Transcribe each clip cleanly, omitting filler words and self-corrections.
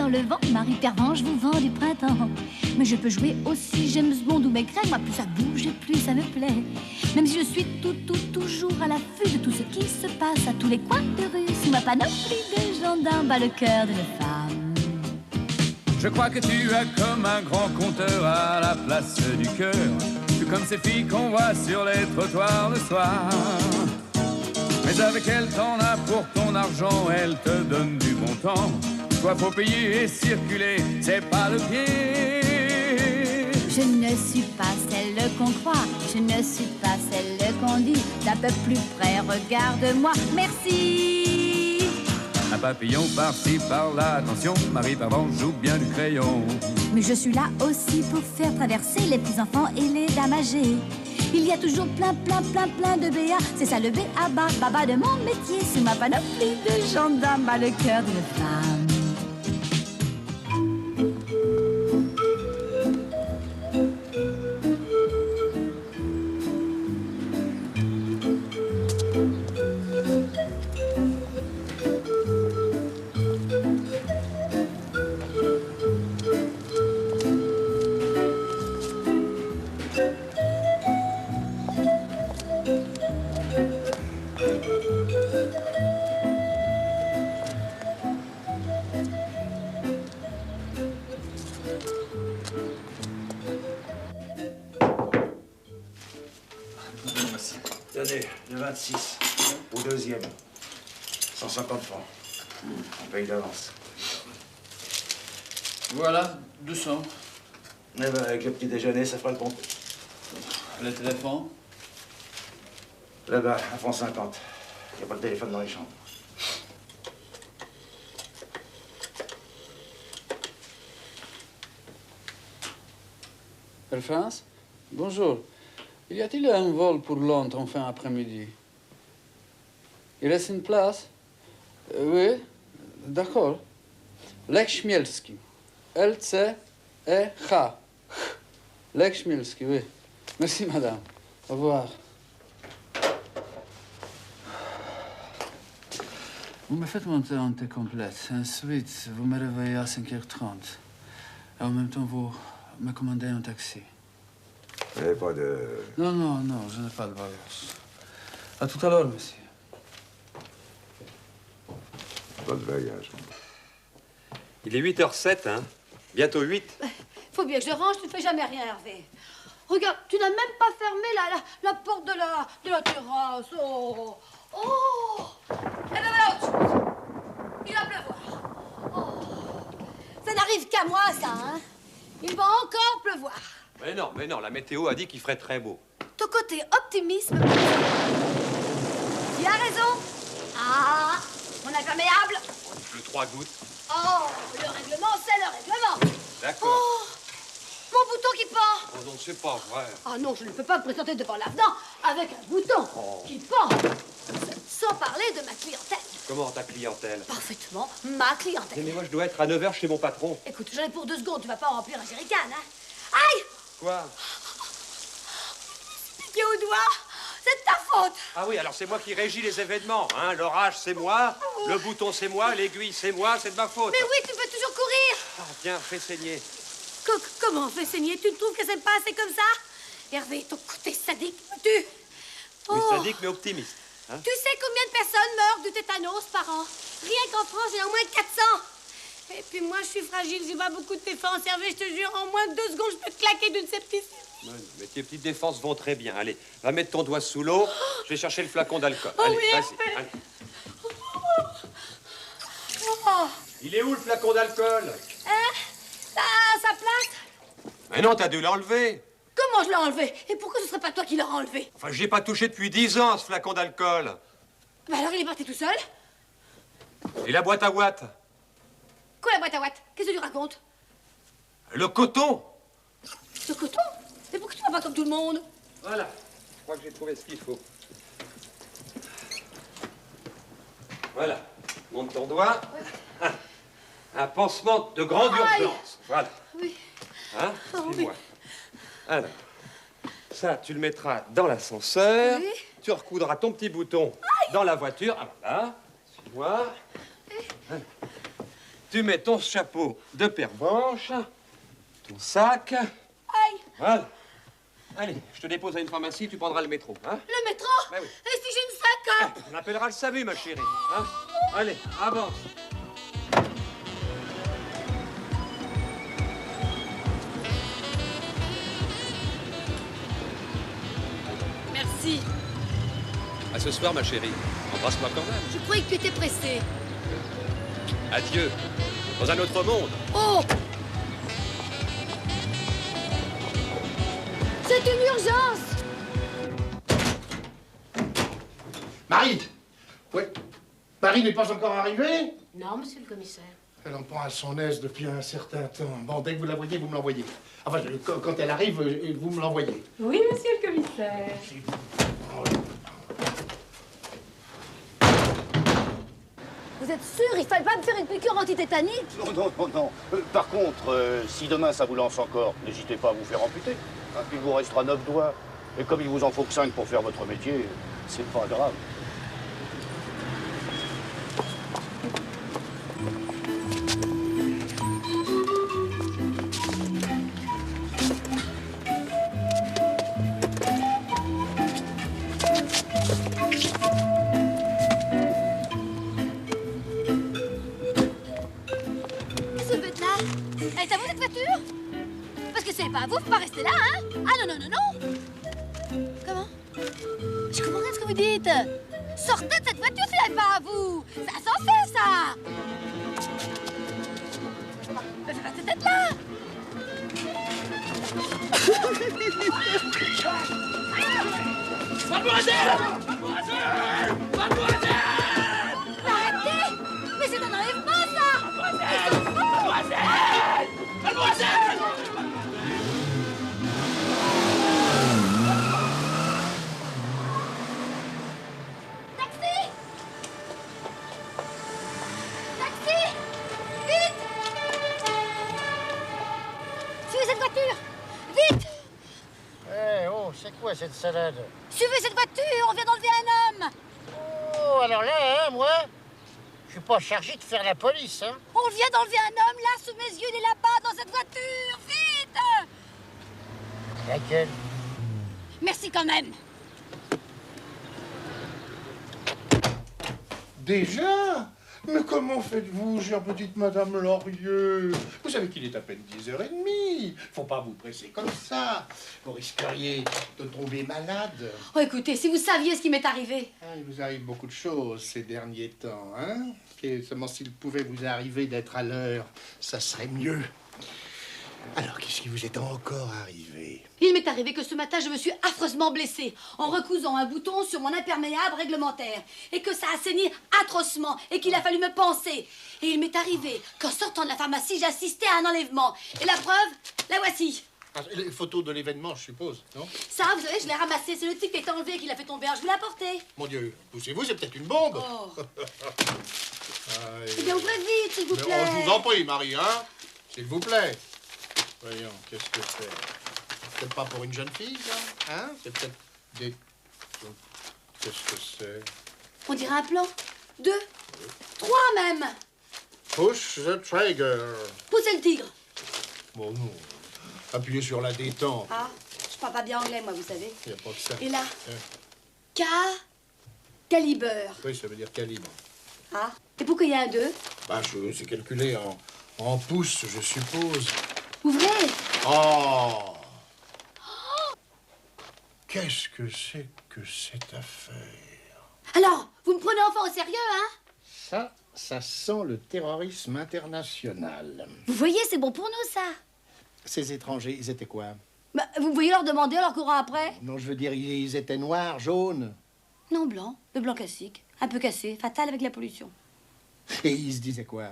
par le vent. Marie Pervenche vous vend du printemps. Mais je peux jouer aussi James Bond ou Maigret. Moi, plus ça bouge et plus ça me plaît. Même si je suis toujours à l'affût de tout ce qui se passe à tous les coins de rue. Sous ma panoplie de gendarmes bat le cœur d'une femme. Je crois que tu as comme un grand conteur à la place du cœur. Tout comme ces filles qu'on voit sur les trottoirs le soir. Mais avec elle t'en as pour ton argent, elle te donne du bon temps. Toi faut payer et circuler, c'est pas le pied. Je ne suis pas celle qu'on croit, je ne suis pas celle qu'on dit. D'un peu plus près, regarde-moi, merci. Un papillon par-ci, par-là, attention, Marie Pervenche joue bien du crayon. Mais je suis là aussi pour faire traverser les petits enfants et les dames âgées. Il y a toujours plein de BA. C'est ça le BA, baba de mon métier. Sous ma panoplie de gendarmes bat le cœur d'une femme. Tenez, le 26, au deuxième. 150 francs. On paye d'avance. Voilà, 200. Eh ben, avec le petit déjeuner, ça fera le compte. Le téléphone? Là-bas, 1 franc 50. Il n'y a pas de téléphone dans les chambres. Air France? Bonjour. Y a-t-il un vol pour Londres en fin après-midi? Il reste une place? Oui, d'accord. Lech Chmielski. L-C-E-H. Lech Chmielski, oui. Merci, madame. Au revoir. Vous me faites monter en thé complète. Ensuite, vous me réveillez à 5h30. Et en même temps, vous me commandez un taxi. Vous n'avez pas de... Non, je n'ai pas de voyage. À tout à l'heure, monsieur. Pas de voyage. Il est 8h07, hein? Bientôt 8. Faut bien que je range, tu ne fais jamais rien, Hervé. Regarde, tu n'as même pas fermé la porte de la terrasse. Oh! Eh ben voilà autre chose. Il va pleuvoir. Oh! Ça n'arrive qu'à moi, ça, hein? Il va encore pleuvoir. Mais non, la météo a dit qu'il ferait très beau. Ton côté optimisme. Tu as raison. Ah, mon imperméable. Le 3 gouttes. Oh, le règlement, c'est le règlement. D'accord. Oh, mon bouton qui pend. Oh non, c'est pas vrai. Ah non, je ne peux pas me présenter devant l'avenant avec un bouton qui pend. Sans parler de ma clientèle. Comment ta clientèle? Parfaitement, ma clientèle. Mais moi, je dois être à 9h chez mon patron. Écoute, j'en ai pour 2 secondes, tu vas pas remplir un jerrycan, hein? Aïe! Quoi? Piqué au doigt. C'est de ta faute. Ah oui, alors c'est moi qui régis les événements, hein? L'orage, c'est moi. Le bouton, c'est moi. L'aiguille, c'est moi. C'est de ma faute. Mais oui, tu peux toujours courir. Ah, tiens, fais saigner. Comment on fait saigner? Tu ne trouves que c'est pas assez comme ça? Hervé, ton côté sadique me tue. Mais sadique, mais optimiste. Hein? Tu sais combien de personnes meurent du tétanos par an? Rien qu'en France, il y en a au moins 400. Et puis moi, je suis fragile, j'ai pas beaucoup de défense. Hervé, je te jure, en moins de 2 secondes, je peux te claquer d'une septicémie. Mais tes petites défenses vont très bien. Allez, va mettre ton doigt sous l'eau. Je vais chercher le flacon d'alcool. Oh Allez, oui, vas-y. Allez. Oh. Il est où le flacon d'alcool? Sa place? Mais non, t'as dû l'enlever. Comment je l'ai enlevé? Et pourquoi ce serait pas toi qui l'aurais enlevé? Enfin, j'y ai pas touché depuis 10 ans, ce flacon d'alcool. Bah alors, il est parti tout seul? Et la boîte à ouate? Quoi, la boîte à ouate? Qu'est-ce que tu racontes? Le coton? Le coton? Mais pourquoi tu vas pas comme tout le monde? Voilà. Je crois que j'ai trouvé ce qu'il faut. Voilà. Monte ton doigt. Un pansement de grande urgence. Voilà. Oui. Hein? Oh, Suis-moi. Alors, ça, tu le mettras dans l'ascenseur. Oui. Tu recoudras ton petit bouton dans la voiture. Ah, voilà. Suis-moi. tu mets ton chapeau de pervenche, ton sac. Aïe! Voilà. Allez, je te dépose à une pharmacie, tu prendras le métro, hein? Le métro? Ben oui. Et si j'ai une sacoche? On appellera le SAMU, ma chérie. Hein? Allez, avance. Merci. À ce soir, ma chérie. Embrasse-moi quand même. Je croyais que tu étais pressée. Adieu. Dans un autre monde. Oh! C'est une urgence! Marie! Ouais. Marie n'est pas encore arrivée? Non, monsieur le commissaire. Elle en prend à son aise depuis un certain temps. Bon, dès que vous la voyez, vous me l'envoyez. Enfin, quand elle arrive, vous me l'envoyez. Oui, monsieur le commissaire. Vous êtes sûr? Il fallait pas me faire une piqûre antitétanique? Non. Par contre, si demain ça vous lance encore, n'hésitez pas à vous faire amputer. Hein, il vous restera 9 doigts. Et comme il vous en faut que 5 pour faire votre métier, c'est pas grave. Elle est à vous, cette voiture? Parce que c'est pas à vous, faut pas rester là, hein? Ah non. Comment? Je comprends rien ce que vous dites. Sortez de cette voiture si elle n'est pas à vous. C'est insensé, ça. Mais restez peut-être là. Mademoiselle! Arrêtez! Mais c'est un enlèvement, ça! Mademoiselle! Taxi! Vite! Suivez cette voiture! Vite! Oh, c'est quoi cette salade? Suivez cette voiture, on vient d'enlever un homme! Oh, alors là, hein, moi, je suis pas chargé de faire la police, hein. On vient d'enlever un homme, là, sous mes yeux, il est là-bas, dans cette voiture! Vite! Laquelle? Merci quand même! Déjà? Mais comment faites-vous, chère petite Madame Lorieux? Vous savez qu'il est à peine 10h30. Faut pas vous presser comme ça. Vous risqueriez de tomber malade. Oh, écoutez, si vous saviez ce qui m'est arrivé. Ah, il vous arrive beaucoup de choses ces derniers temps, hein? Et seulement s'il pouvait vous arriver d'être à l'heure, ça serait mieux. Alors, qu'est-ce qui vous est encore arrivé? Il m'est arrivé que ce matin, je me suis affreusement blessée en recousant un bouton sur mon imperméable réglementaire et que ça a saigné atrocement et qu'il a fallu me panser. Et il m'est arrivé qu'en sortant de la pharmacie, j'assistais à un enlèvement. Et la preuve, la voici. Ah, les photos de l'événement, je suppose, non? Ça, vous savez, je l'ai ramassé. C'est le type qui est enlevé qui l'a fait tomber. Alors, je vous l'ai apporté. Mon Dieu, poussez-vous, c'est peut-être une bombe. Oh. Aïe. Eh bien, ouvrez vite, s'il vous Mais, plaît. je vous en prie, Marie, hein? S'il vous plaît. Voyons, qu'est-ce que c'est? C'est peut-être pas pour une jeune fille, ça? Hein? C'est peut-être des... Qu'est-ce que c'est? On dirait un plan. 2, 3 même. Push the trigger. Poussez le tigre. Bon, non. Appuyez sur la détente. Ah, je parle pas bien anglais, moi, vous savez. Il n'y a pas que ça. Et là, Hein? calibre. Oui, ça veut dire calibre. Ah, et pourquoi il y a un 2? Bah, c'est calculé en pouces, je suppose. Ouvrez. Oh! Qu'est-ce que c'est que cette affaire? Alors, vous me prenez enfin au sérieux, hein? Ça sent le terrorisme international. Vous voyez, c'est bon pour nous, ça. Ces étrangers, ils étaient quoi? Bah, vous voyez leur demander en leur courant après? Non, je veux dire, ils étaient noirs, jaunes. Non, blanc. Le blanc classique. Un peu cassé, fatal avec la pollution. Et ils se disaient quoi?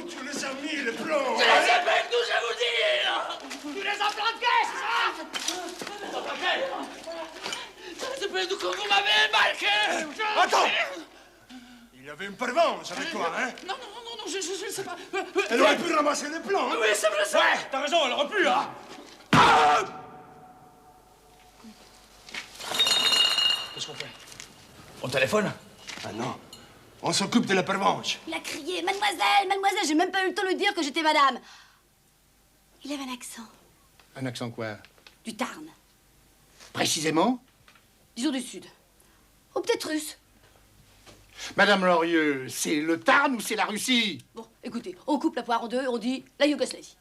Tu les as mis, les plombs! Tu les as fait, tout je vous dire! Tu les as planqués, c'est ça? C'est pas du coup vous m'avez marqué! Attends! Il y avait une pervenche avec toi, hein? Non, je sais pas. Elle aurait pu ramasser les plans, hein? Oui, c'est vrai, ça! Ouais, t'as raison, elle aurait pu, hein? Qu'est-ce qu'on fait? On téléphone? Ah non, On s'occupe de la pervenche. Il a crié, mademoiselle, mademoiselle, j'ai même pas eu le temps de lui dire que j'étais madame. Il avait un accent. Un accent quoi? Du Tarn. Précisément? Disons du Sud. Ou peut-être russe. Madame Lorieux, c'est le Tarn ou c'est la Russie? Bon, écoutez, on coupe la poire en deux, on dit la Yougoslavie.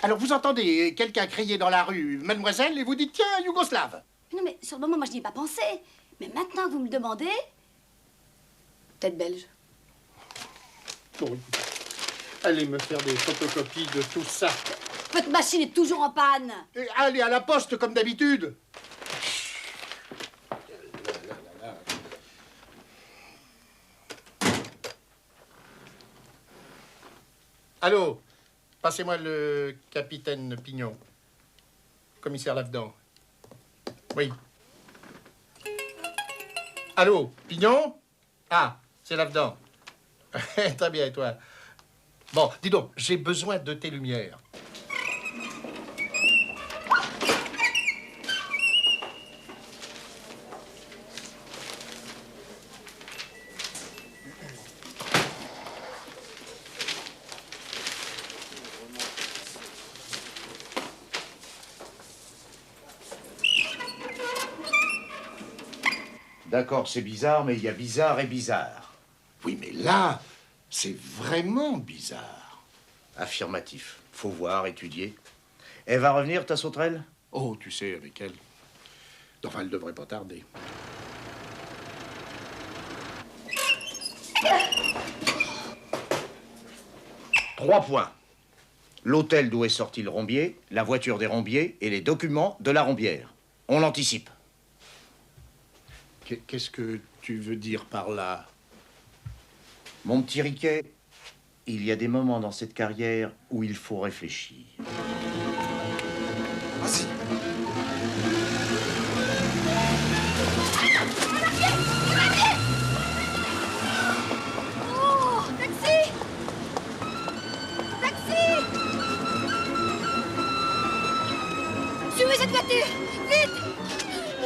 Alors vous entendez quelqu'un crier dans la rue, mademoiselle, et vous dites, tiens, Yougoslave. Non mais sur le moment, moi je n'y ai pas pensé. Mais maintenant que vous me le demandez, peut-être belge. Bon, écoutez, allez me faire des photocopies de tout ça. Votre machine est toujours en panne. Et allez à la poste comme d'habitude. Allô, passez-moi le capitaine Pignon. Commissaire Lavedan. Oui. Allô, Pignon? Ah, c'est Lavedan. Très bien, et toi? Bon, dis donc, j'ai besoin de tes lumières. D'accord, c'est bizarre, mais il y a bizarre et bizarre. Oui, mais là, c'est vraiment bizarre. Affirmatif. Faut voir, étudier. Elle va revenir, ta sauterelle? Oh, tu sais, avec elle. Enfin, elle devrait pas tarder. Trois points. L'hôtel d'où est sorti le Rombier, la voiture des Rombiers et les documents de la Rombière. On l'anticipe. Qu'est-ce que tu veux dire par là? Mon petit Riquet, il y a des moments dans cette carrière où il faut réfléchir. Vas-y. Oh, taxi! Taxi! Suivez cette voiture! Vite!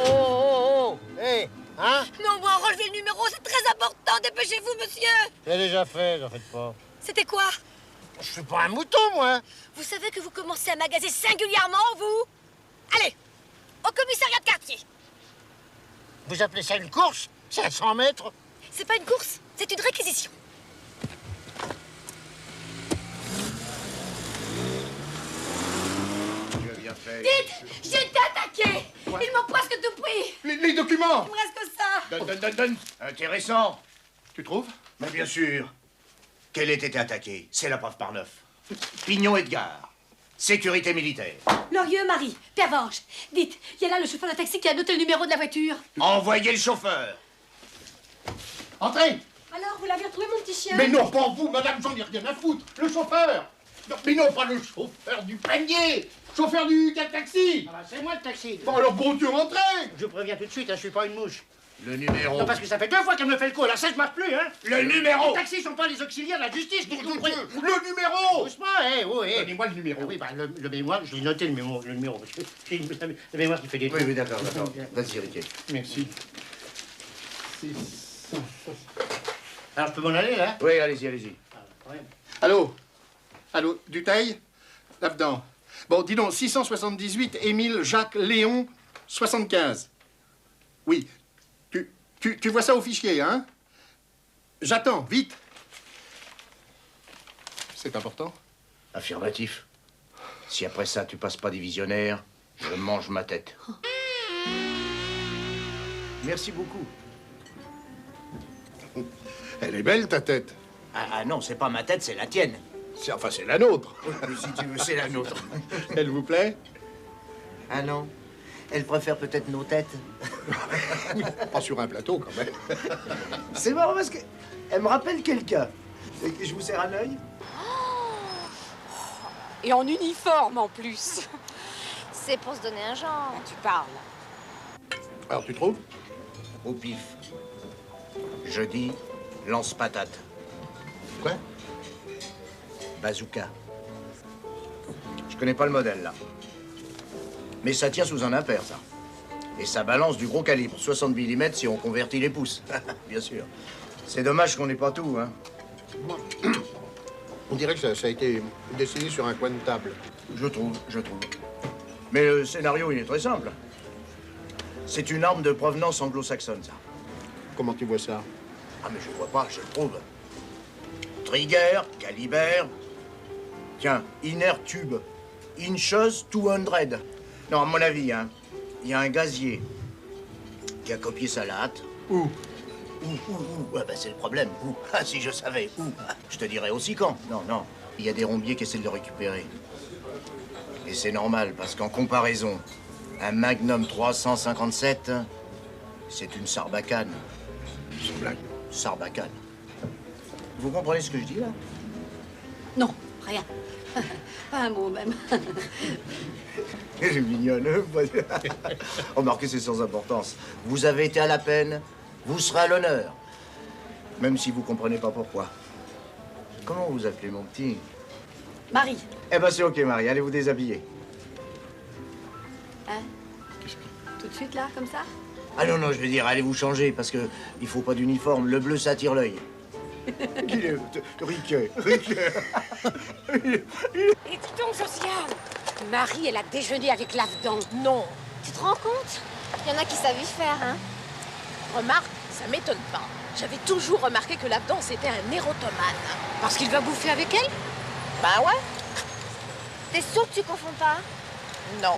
Oh, hé, hein? Non, moi, relevez le numéro, c'est très important. Dépêchez-vous, monsieur! J'ai déjà fait, j'en faites pas. C'était quoi? Je suis pas un mouton, moi. Vous savez que vous commencez à magaser singulièrement, vous? Allez, au commissariat de quartier. Vous appelez ça une course? C'est à 100 mètres. C'est pas une course, c'est une réquisition. Tu as bien fait. Dites, j'ai été attaqué. Ils m'ont presque tout pris. Les documents! Il me reste que ça. Donne. Intéressant. Tu trouves? Mais bien sûr. Quel ait été attaqué? C'est la preuve par neuf. Pignon Edgar. Sécurité militaire. Lorieux, Marie, Pervenche. Dites, il y a là le chauffeur de taxi qui a noté le numéro de la voiture. Envoyez le chauffeur. Entrez! Alors, vous l'avez retrouvé, mon petit chien? Mais non, pas vous, madame, j'en ai rien à foutre. Le chauffeur! Non, mais non, pas le chauffeur du panier! Chauffeur du taxi! Ah bah, c'est moi le taxi. Bon, alors, bon Dieu, rentrez! Je vous préviens tout de suite, hein, je suis pas une mouche. Le numéro. Non, parce que ça fait 2 fois qu'elle me fait le coup, alors ça, je marche plus, hein. Le numéro. Les taxis sont pas les auxiliaires de la justice. Bon Dieu, le numéro! Doucement, oui. Donnez-moi le numéro. Ah oui, bah, le mémoire, je l'ai noté, le numéro. Parce que j'ai la mémoire qui fait des trucs. Oui, d'accord. Vas-y, Riquet. Merci. Alors, je peux m'en aller, là? Oui, allez-y. Allô? Allô, Dutheil? Là-dedans. Bon, dis donc, 678 Émile Jacques Léon 75. Oui. Tu vois ça au fichier, hein? J'attends, vite. C'est important? Affirmatif. Si après ça, tu passes pas divisionnaire, je mange ma tête. Merci beaucoup. Elle est belle, ta tête. Ah non, c'est pas ma tête, c'est la tienne. Enfin, c'est la nôtre. Si tu veux, c'est la nôtre. Elle vous plaît? Ah non, elle préfère peut-être nos têtes. Pas sur un plateau, quand même. C'est marrant parce qu'elle me rappelle quelqu'un. Et que je vous serre un œil. Et en uniforme, en plus. C'est pour se donner un genre. Tu parles. Alors, tu trouves? Au pif. Jeudi, lance-patate. Quoi? Bazooka. Je connais pas le modèle, là. Mais ça tient sous un impair, ça. Et ça balance du gros calibre, 60 mm si on convertit les pouces. Bien sûr. C'est dommage qu'on n'ait pas tout, hein. On dirait que ça a été dessiné sur un coin de table. Je trouve. Mais le scénario, il est très simple. C'est une arme de provenance anglo-saxonne, ça. Comment tu vois ça? Ah, mais je vois pas, je le trouve. Trigger, caliber. Tiens, inner tube. Inches 200. Non, à mon avis, hein, il y a un gazier qui a copié sa latte. Où? Ouais, bah, c'est le problème. Où? Ah, si je savais. Où? Je te dirais aussi quand. Non. Il y a des rombiers qui essaient de le récupérer. Et c'est normal, parce qu'en comparaison, un Magnum 357, c'est une sarbacane. C'est une blague. Sarbacane. Vous comprenez ce que je dis, là? Non, rien. Pas un mot, même. Elle est mignonne. Remarquez, c'est sans importance. Vous avez été à la peine, vous serez à l'honneur. Même si vous comprenez pas pourquoi. Comment vous appelez, mon petit? Marie. Eh ben, c'est OK, Marie. Allez vous déshabiller. Hein? Tout de suite, là, comme ça? Ah non, je veux dire, allez vous changer, parce que il faut pas d'uniforme. Le bleu, ça attire l'œil. Il est riquet. Et dis donc, Josiane, Marie, elle a déjeuné avec l'Afghan. Non. Tu te rends compte? Il y en a qui savent y faire, hein? Remarque, ça m'étonne pas. J'avais toujours remarqué que l'Afghan, c'était un érotomane. Parce qu'il va bouffer avec elle? Bah ouais. T'es sûr que tu confonds pas? Non.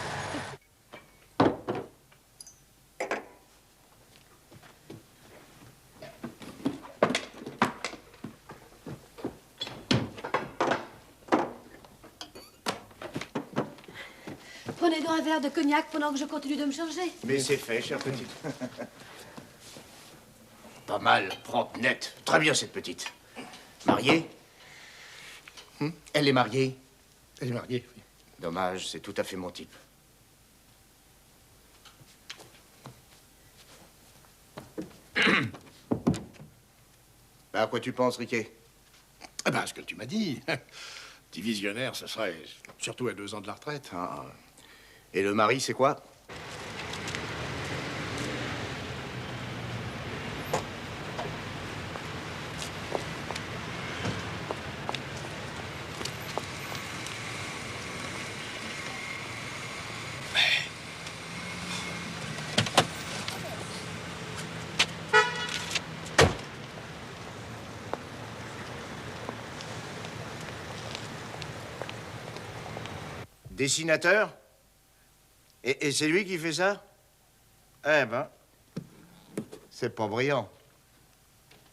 Prenez donc un verre de cognac pendant que je continue de me changer. Mais c'est fait, chère petite. Pas mal, propre, nette. Très bien, cette petite. Mariée? Elle est mariée? Elle est mariée, oui. Dommage, c'est tout à fait mon type. Ben, à quoi tu penses, Riquet? Ah ben, ce que tu m'as dit. Divisionnaire, ça serait surtout à 2 ans de la retraite. Ah. Et le mari, c'est quoi? Dessinateur? Et c'est lui qui fait ça? Eh ben, c'est pas brillant.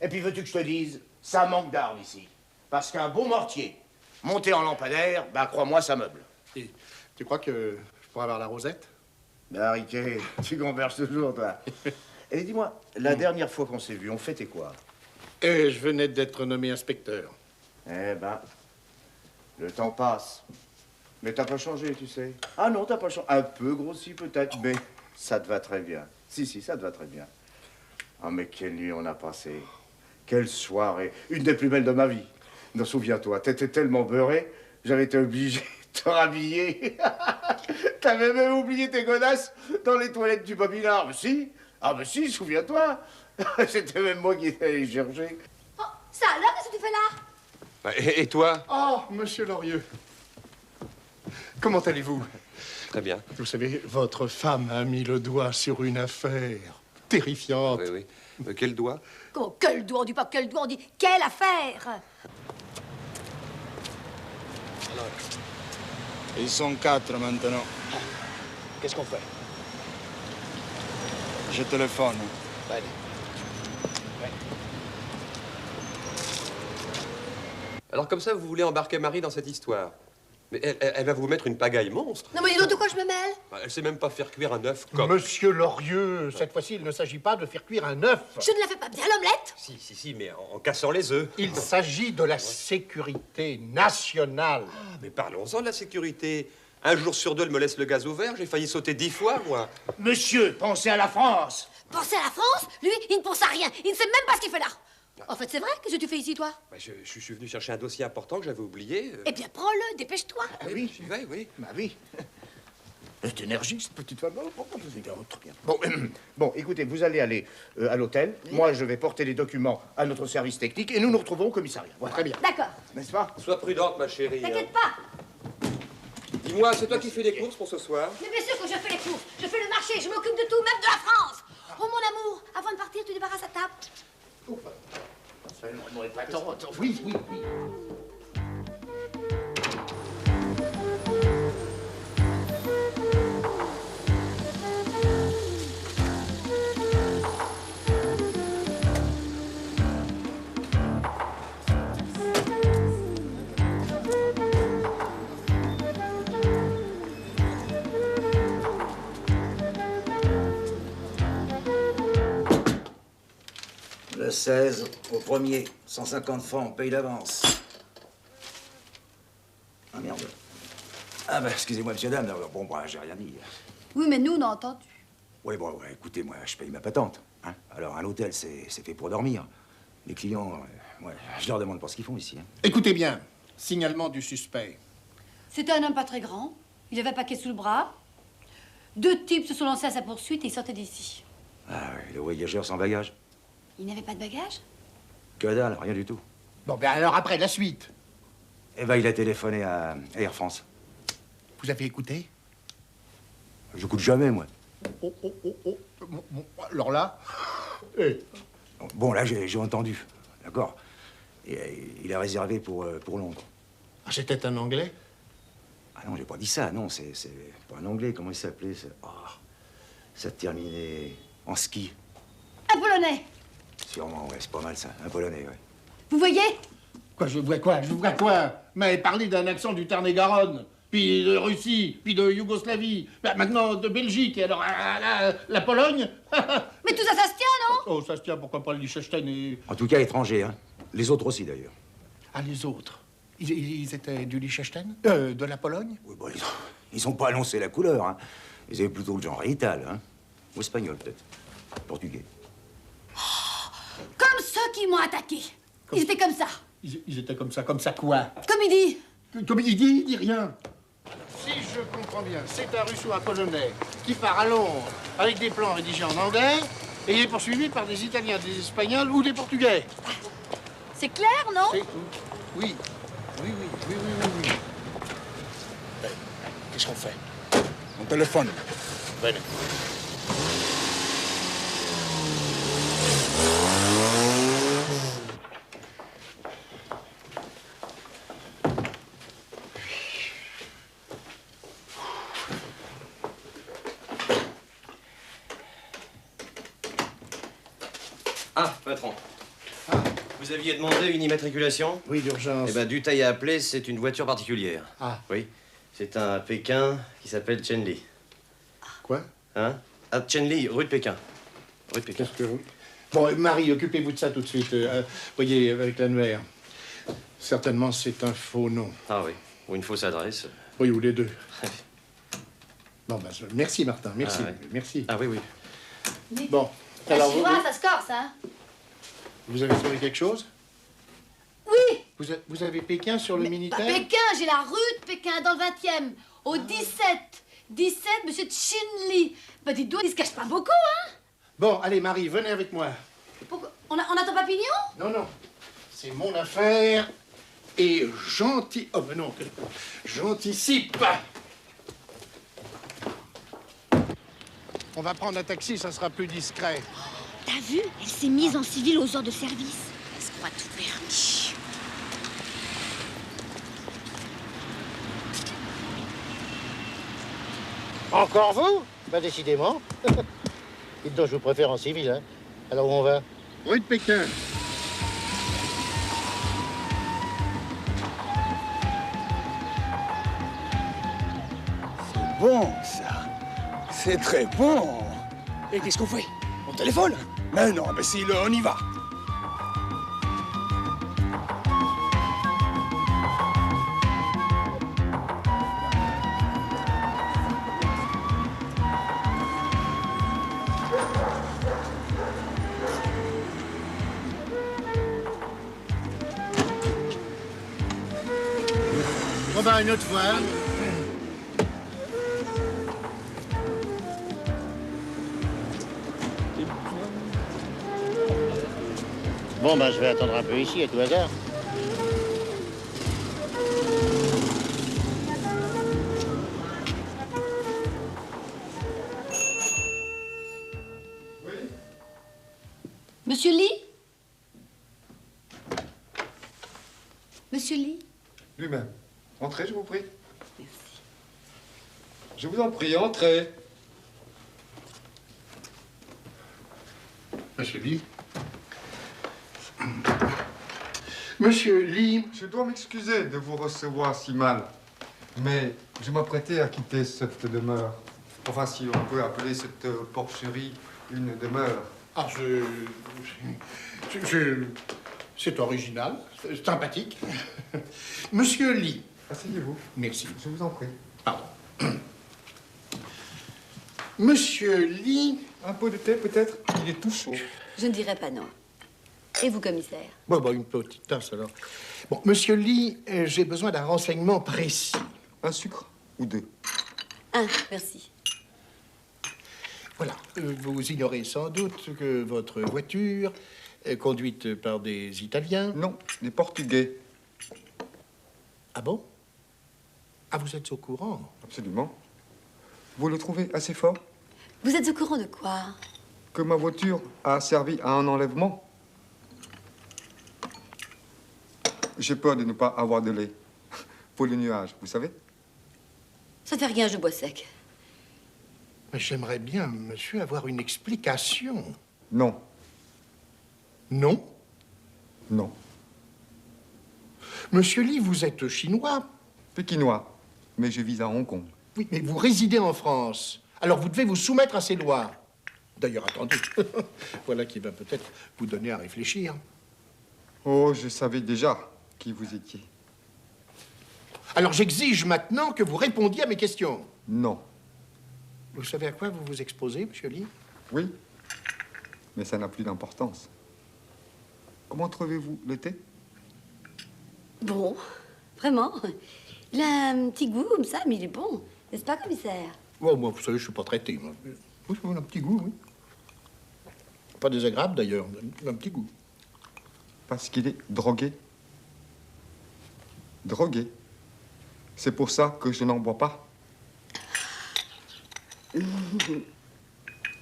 Et puis veux-tu que je te dise, ça manque d'armes ici. Parce qu'un beau mortier, monté en lampadaire, ben crois-moi, ça meuble. Et tu crois que je pourrais avoir la rosette? Ben, Riquet, tu converges toujours, toi. Et dis-moi, la dernière fois qu'on s'est vu, on fêtait quoi? Je venais d'être nommé inspecteur. Eh ben, le temps passe. Mais t'as pas changé, tu sais. Ah non, t'as pas changé. Un peu grossi peut-être, mais ça te va très bien. Si, ça te va très bien. Ah, mais quelle nuit on a passé. Quelle soirée. Une des plus belles de ma vie. Non, souviens-toi, t'étais tellement beurré, j'avais été obligé de te rhabiller. T'avais même oublié tes godasses dans les toilettes du Bobinard. Mais si. Ah, mais si, souviens-toi. C'était même moi qui étais allé chercher. Oh, ça alors, qu'est-ce que tu fais là? Et toi? Oh, monsieur Lorieux. Comment allez-vous? Très bien. Vous savez, votre femme a mis le doigt sur une affaire terrifiante. Oui. Quel doigt? Comment, quel doigt? On dit pas quel doigt, on dit quelle affaire? Ils sont 4 maintenant. Qu'est-ce qu'on fait? Je téléphone. Allez. Alors comme ça, vous voulez embarquer Marie dans cette histoire? Mais elle va vous mettre une pagaille monstre. Non, mais dis donc, de quoi je me mêle? Elle sait même pas faire cuire un œuf comme... Monsieur Lorieux, cette fois-ci, il ne s'agit pas de faire cuire un œuf. Je ne la fais pas bien, l'omelette? Si, mais en cassant les œufs. Il s'agit de la sécurité nationale. Ah, mais parlons-en de la sécurité. Un jour sur deux, elle me laisse le gaz ouvert. J'ai failli sauter 10 fois, moi. Monsieur, pensez à la France. Pensez à la France? Lui, il ne pense à rien. Il ne sait même pas ce qu'il fait là. En fait, c'est vrai? Qu'est-ce que tu fais ici, toi? Je suis venu chercher un dossier important que j'avais oublié. Eh bien, prends-le, dépêche-toi. Ah oui, J'y vais, oui. Bah oui. est énergiste, petite femme. Oh, c'est bien, très bien. Bon, écoutez, vous allez aller à l'hôtel. Moi, je vais porter les documents à notre service technique et nous nous retrouvons au commissariat. Voilà. Très bien. D'accord. N'est-ce pas? Sois prudente, ma chérie. T'inquiète pas. Dis-moi, c'est toi qui fais les courses pour ce soir? Mais bien sûr que je fais les courses. Je fais le marché. Je m'occupe de tout, même de la France. Oh, mon amour, avant de partir, tu débarrasses la table. Oui, oui, oui. Le 16, au premier, 150 francs, on paye d'avance. Ah merde. Ah bah excusez-moi, monsieur, dame, bon, bah, j'ai rien dit. Oui, mais nous, on a entendu. Oui, bon, ouais, écoutez, moi, je paye ma patente. Hein. Alors, un hôtel, c'est fait pour dormir. Les clients, ouais, je leur demande pas ce qu'ils font ici. Hein. Écoutez bien, signalement du suspect. C'était un homme pas très grand. Il avait un paquet sous le bras. 2 types se sont lancés à sa poursuite et ils sortaient d'ici. Ah, ouais, le voyageur sans bagage. Il n'avait pas de bagages? Que dalle, rien du tout. Bon, ben alors après, la suite. Eh ben, il a téléphoné à Air France. Vous avez écouté? J'écoute jamais, moi. Oh. Bon, alors là... Bon, là, j'ai entendu. D'accord. Il a réservé pour Londres. Ah, c'était un Anglais? Ah non, j'ai pas dit ça, non, c'est pas un Anglais, comment il s'appelait? Ça terminait en ski. Un Polonais. Sûrement, ouais, c'est pas mal ça, un Polonais, ouais. Vous voyez? Quoi, je vois quoi? Je vois quoi? Mais parler d'un accent du Tarn-et-Garonne, puis de Russie, puis de Yougoslavie, bah, maintenant de Belgique, et alors la Pologne? Mais tout ça, ça se tient, non? Oh, ça se tient, pourquoi pas le Liechtenstein et... En tout cas, étrangers, hein. Les autres aussi, d'ailleurs. Ah, les autres? Ils étaient du Liechtenstein? De la Pologne? Oui, bon, ils ont pas annoncé la couleur, hein. Ils avaient plutôt le genre ital, hein. Ou espagnol, peut-être. Portugais. Comme ceux qui m'ont attaqué. Ils étaient comme ça. Ils étaient comme ça quoi? Comme il dit. Comme il dit rien. Si je comprends bien, c'est un Russe ou un Polonais qui part à Londres avec des plans rédigés en anglais et il est poursuivi par des Italiens, des Espagnols ou des Portugais. C'est clair, non? C'est tout. Oui. Oui. Ben, qu'est-ce qu'on fait? On téléphone. Venez. Ah, patron. Vous aviez demandé une immatriculation? Oui, d'urgence. Eh ben, du taille à appeler, c'est une voiture particulière. Ah. Oui. C'est un Pékin qui s'appelle Chenli. Quoi? Hein? Ah, Chenli, rue de Pékin. Rue de Pékin. Bon, Marie, occupez-vous de ça tout de suite. Voyez, avec l'annuaire. Certainement, c'est un faux nom. Ah oui. Ou une fausse adresse. Oui, ou les deux. Bon, ben, merci, Martin. Merci. Ah, ouais. Merci. Ah oui. Bon. La Alors, chinoise, ça se corse, hein? vous avez trouvé quelque chose? Oui. Vous avez Pékin sur le Minitel? Pas Pékin, j'ai la rue de Pékin, dans le 20e. Au 17, monsieur Chinli. Bah, dites donc, il se cache pas beaucoup, hein? Bon, allez, Marie, venez avec moi. Pourquoi? On a ton papillon? Non. C'est mon affaire. Et gentil... Oh, ben non, j'anticipe. On va prendre un taxi, ça sera plus discret. T'as vu? Elle s'est mise en civil aux heures de service. Elle se croit tout permis. Encore vous? Bah, décidément. Dites donc, je vous préfère en civil, hein. Alors, où on va? Rue de Pékin. C'est bon, ça. C'est très bon. Et qu'est-ce qu'on fait? On téléphone? Mais non, mais si, on y va. Bon, ben, une autre fois. Bon, ben, je vais attendre un peu ici, à tout hasard. Monsieur Lee? Monsieur Lee? Lui-même. Entrez, je vous prie. Merci. Je vous en prie, entrez. Monsieur Lee? Monsieur Lee? Je dois m'excuser de vous recevoir si mal, mais je m'apprêtais à quitter cette demeure. Enfin, si on peut appeler cette porcherie une demeure. Ah, c'est original, c'est sympathique. Monsieur Lee. Asseyez-vous. Merci. Je vous en prie. Pardon. Monsieur Lee. Un pot de thé, peut-être? Il est tout chaud. Je ne dirais pas non. Et vous, commissaire? Bon, une petite tasse, alors. Bon, monsieur Lee, j'ai besoin d'un renseignement précis. Un sucre ou deux? Un, merci. Voilà. Vous ignorez sans doute que votre voiture est conduite par des Italiens? Non, des Portugais. Ah bon? Ah, vous êtes au courant? Absolument. Vous le trouvez assez fort? Vous êtes au courant de quoi? Que ma voiture a servi à un enlèvement. J'ai peur de ne pas avoir de lait. Pour le nuage, vous savez? Ça fait rien, je bois sec. Mais j'aimerais bien, monsieur, avoir une explication. Non. Non? Non. Monsieur Lee, vous êtes chinois? Pékinois, mais je vis à Hong Kong. Oui, mais vous résidez en France. Alors vous devez vous soumettre à ces lois. D'ailleurs, attendez. Voilà qui va peut-être vous donner à réfléchir. Oh, je savais déjà qui vous étiez. Alors j'exige maintenant que vous répondiez à mes questions. Non. Vous savez à quoi vous vous exposez, monsieur Lee? Oui, mais ça n'a plus d'importance. Comment trouvez-vous le thé? Bon, vraiment. Il a un petit goût comme ça, mais il est bon. N'est-ce pas, commissaire? Oh, moi, vous savez, je suis pas traité. Moi. Oui, un petit goût, oui. Pas désagréable, d'ailleurs. Un petit goût. Parce qu'il est drogué. Drogué. C'est pour ça que je n'en bois pas.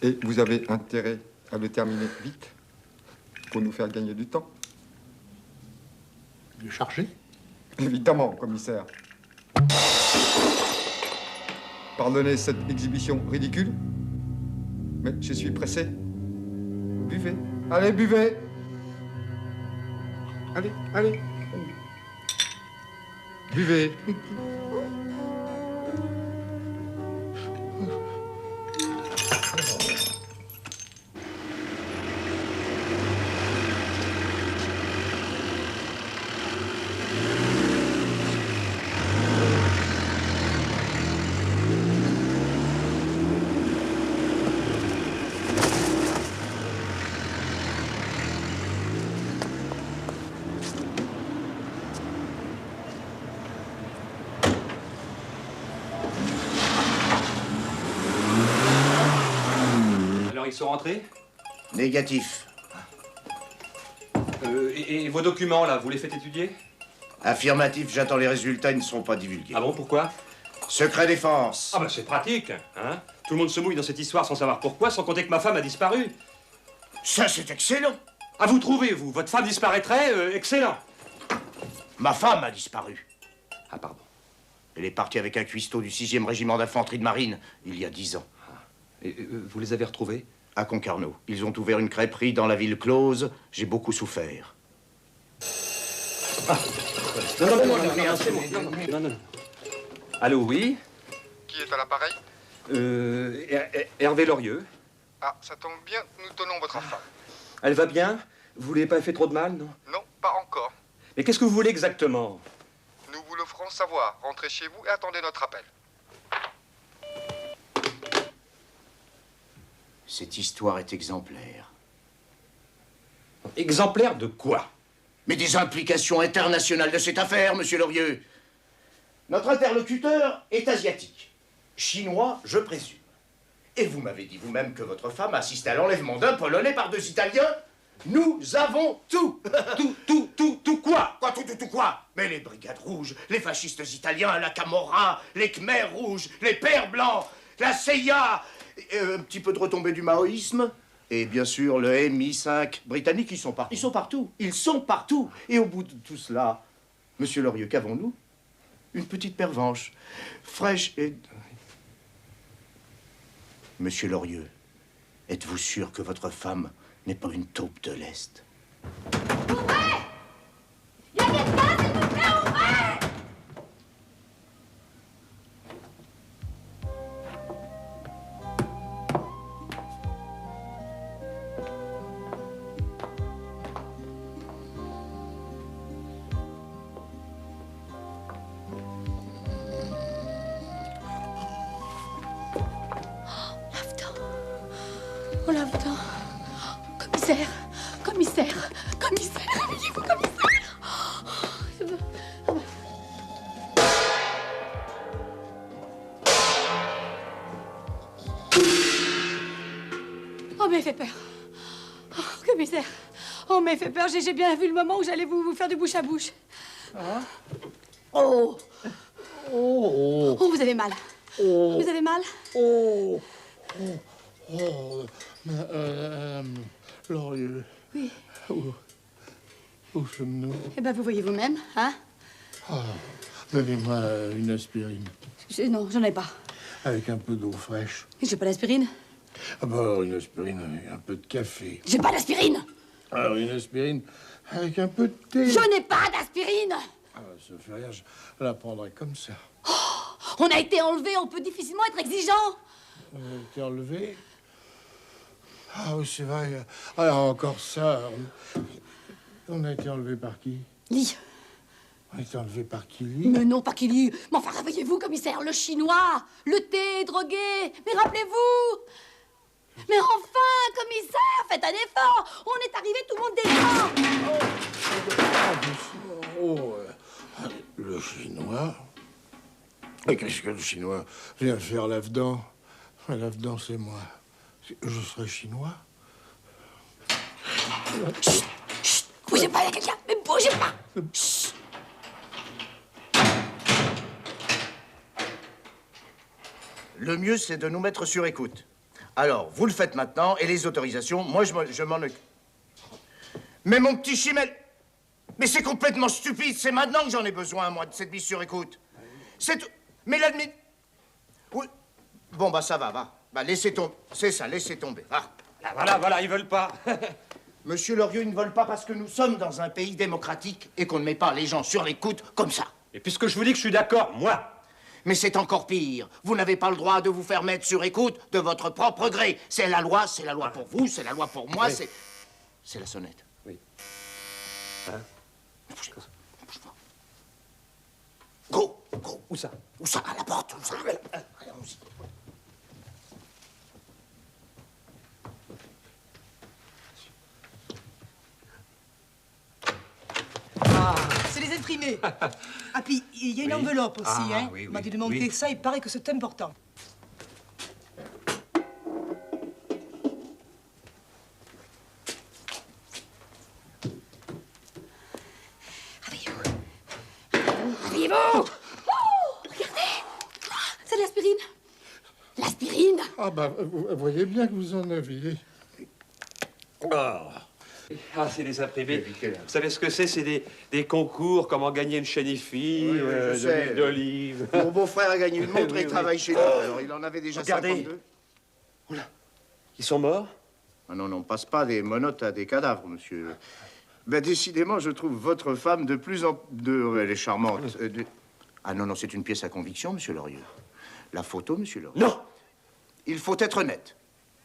Et vous avez intérêt à le terminer vite pour nous faire gagner du temps. Le charger? Évidemment, commissaire. Pardonnez cette exhibition ridicule, mais je suis pressé. Buvez. Allez, buvez. Allez, allez. Buvez. Ils sont rentrés? Négatif. Et vos documents, là, vous les faites étudier? Affirmatif, j'attends les résultats, ils ne seront pas divulgués. Ah bon, pourquoi? Secret défense. Ah bah c'est pratique, hein? Tout le monde se mouille dans cette histoire sans savoir pourquoi, sans compter que ma femme a disparu. Ça, c'est excellent. Ah, vous trouvez, vous? Votre femme disparaîtrait? Excellent. Ma femme a disparu. Ah, pardon. Elle est partie avec un cuistot du 6e régiment d'infanterie de marine, il y a 10 ans. Et vous les avez retrouvés? À Concarneau. Ils ont ouvert une crêperie dans la ville close. J'ai beaucoup souffert. Ah. Non. Allô, oui? Qui est à l'appareil? Hervé Lorieux. Ah, ça tombe bien, nous tenons votre femme. Elle va bien? Vous lui avez pas fait trop de mal, non? Non, pas encore. Mais qu'est-ce que vous voulez exactement? Nous vous le ferons savoir. Rentrez chez vous et attendez notre appel. Cette histoire est exemplaire. Exemplaire de quoi? Mais des implications internationales de cette affaire, monsieur Lorieux. Notre interlocuteur est asiatique. Chinois, je présume. Et vous m'avez dit vous-même que votre femme assiste à l'enlèvement d'un Polonais par 2 Italiens? Nous avons tout. Tout quoi? Quoi, tout quoi? Mais les brigades rouges, les fascistes italiens, la Camorra, les Khmers rouges, les Pères blancs, la CIA, un petit peu de retombée du maoïsme. Et bien sûr, le MI5 britannique, ils sont partout. Ils sont partout. Et au bout de tout cela, Monsieur Lorieux, qu'avons-nous? Une petite pervenche, fraîche et... Monsieur Lorieux, êtes-vous sûr que votre femme n'est pas une taupe de l'Est? Ouvrez! Il y a quelqu'un, s'il vous plaît, ouvrez! Oh, Lavdan. Commissaire, commissaire, commissaire, réveillez-vous, commissaire. Oh, mais fait peur. Oh, commissaire. Oh, mais fait peur. J'ai bien vu le moment où j'allais vous faire du bouche à bouche. Ah. Oh. Oh. Oh, vous avez mal. Oh. Vous avez mal. Oh. Oh. Lorieux. Oui. Où sommes-nous? Eh ben, vous voyez vous-même, hein? Ah, donnez-moi une aspirine. Non, j'en ai pas. Avec un peu d'eau fraîche. J'ai pas d'aspirine. Ah bah alors une aspirine avec un peu de café. J'ai pas d'aspirine. Alors une aspirine avec un peu de thé. Je n'ai pas d'aspirine. Ah, ça fait rien, je la prendrai comme ça. Oh, on a été enlevé, on peut difficilement être exigeant. On a été enlevé. Ah oui, c'est vrai. Ah, encore ça. On a été enlevé par qui? Lee. On a été enlevé par qui, Lee? Mais non, pas qui Lee. Mais enfin, réveillez-vous, commissaire, le chinois, le thé, drogué. Mais rappelez-vous. Mais enfin, commissaire, faites un effort. On est arrivé, tout le monde descend. Le chinois. Et qu'est-ce que le chinois vient faire là-dedans? Là-dedans, c'est moi. Je serai chinois. Chut, chut, bougez pas, il y a quelqu'un. Mais bougez pas. Chut. Le mieux, c'est de nous mettre sur écoute. Alors, vous le faites maintenant, et les autorisations, moi, je m'en occupe. Mais mon petit Chimel... Mais c'est complètement stupide, c'est maintenant que j'en ai besoin, moi, de cette mise sur écoute. C'est tout... Mais l'admis... Oui. Bon, bah, ça va, va. Bah, laissez tomber. C'est ça, laissez tomber. Va. Voilà, ils veulent pas. Monsieur Lorieux, ils ne veulent pas parce que nous sommes dans un pays démocratique et qu'on ne met pas les gens sur l'écoute comme ça. Et puisque je vous dis que je suis d'accord, moi... Mais c'est encore pire. Vous n'avez pas le droit de vous faire mettre sur écoute de votre propre gré. C'est la loi pour vous, c'est la loi pour moi, oui. C'est la sonnette. Oui. Hein? Bouge pas. Go. Où ça? Où ça? À la porte, où ça? Allez, allons-y. Ah, c'est les imprimés. Ah, puis il y a une enveloppe aussi, Ah, hein. oui, On m'a oui, dit de montrer oui. ça, il paraît que c'est important. Réveillez-vous. Oh, regardez. C'est de l'aspirine. L'aspirine. Ah bah, vous voyez bien que vous en aviez. Ah, c'est les imprimés. Vous savez ce que c'est? C'est des concours, comment gagner une chénifie, Oui, je sais. de l'huile d'olive. Mon beau-frère a gagné une montre Oui, et oui. travaille chez nous. Alors, il en avait déjà Regardez. 52. Oula. Ils sont morts? Ah non, on passe pas des monotes à des cadavres, monsieur. Ben, décidément, je trouve votre femme de plus en... elle est charmante. Ah non, c'est une pièce à conviction, monsieur Lorieux. La photo, monsieur Lorieux. Non! Il faut être honnête.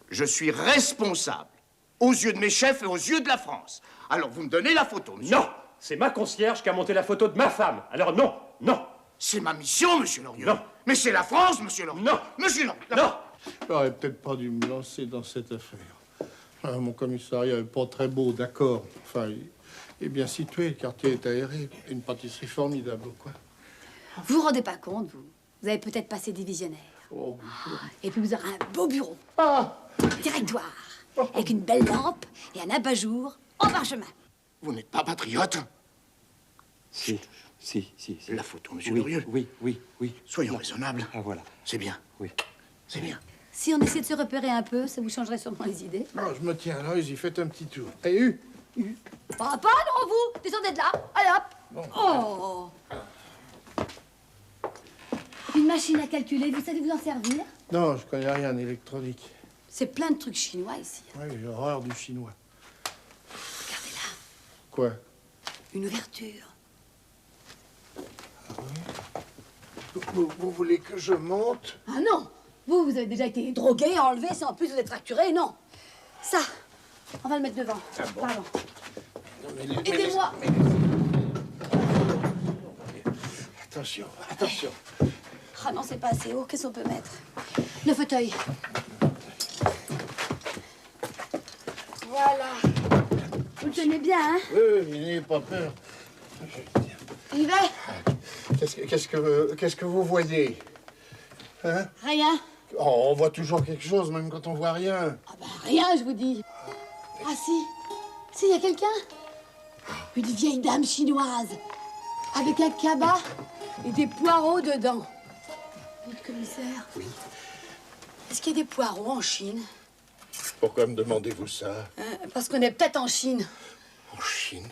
Je suis responsable aux yeux de mes chefs et aux yeux de la France. Alors, vous me donnez la photo, monsieur. Non! C'est ma concierge qui a monté la photo de ma femme. Alors non! C'est ma mission, monsieur Lorieux. Non! Mais c'est la France, monsieur Lorieux. Non! Monsieur Lorieux. Non! J'aurais peut-être pas dû me lancer dans cette affaire. Ah, mon commissariat est pas très beau, d'accord. Enfin, il est bien situé, le quartier est aéré. Une pâtisserie formidable, quoi. Vous vous rendez pas compte, vous? Vous avez peut-être passé divisionnaire. Oh, Et puis vous aurez un beau bureau. Ah! Directoire. Avec une belle lampe et un abat-jour en parchemin. Vous n'êtes pas patriote? Si. La photo, monsieur Oui, Lorieux. oui. Soyons raisonnables. Ah, voilà. C'est bien. Oui. C'est bien. Si on essayait de se repérer un peu, ça vous changerait sûrement les idées. Non, je me tiens là, y faites un petit tour. Et Pas non, vous. Descendez de là. Allez, hop. Oh. Une machine à calculer, vous savez vous en servir? Non, je connais rien en électronique. C'est plein de trucs chinois ici. Oui, j'ai horreur du chinois. Regardez là. Quoi? Une ouverture. Vous voulez que je monte? Ah non. Vous avez déjà été drogué, enlevé, si en plus vous êtes fracturé, non. Ça, on va le mettre devant. Ah bon? Pardon. Non, Aidez-moi. Attention, attention. Ah non, c'est pas assez haut. Qu'est-ce qu'on peut mettre? Le fauteuil. Voilà. Vous le tenez bien, hein? Oui, n'ayez pas peur. Il va? Qu'est-ce que vous voyez? Hein? Rien. Oh, on voit toujours quelque chose, même quand on voit rien. Ah bah rien, je vous dis. Ah si. Si, il y a quelqu'un? Une vieille dame chinoise. Avec un cabas et des poireaux dedans. Dites, commissaire. Oui. Est-ce qu'il y a des poireaux en Chine? Pourquoi me demandez-vous ça? Parce qu'on est peut-être en Chine. En Chine?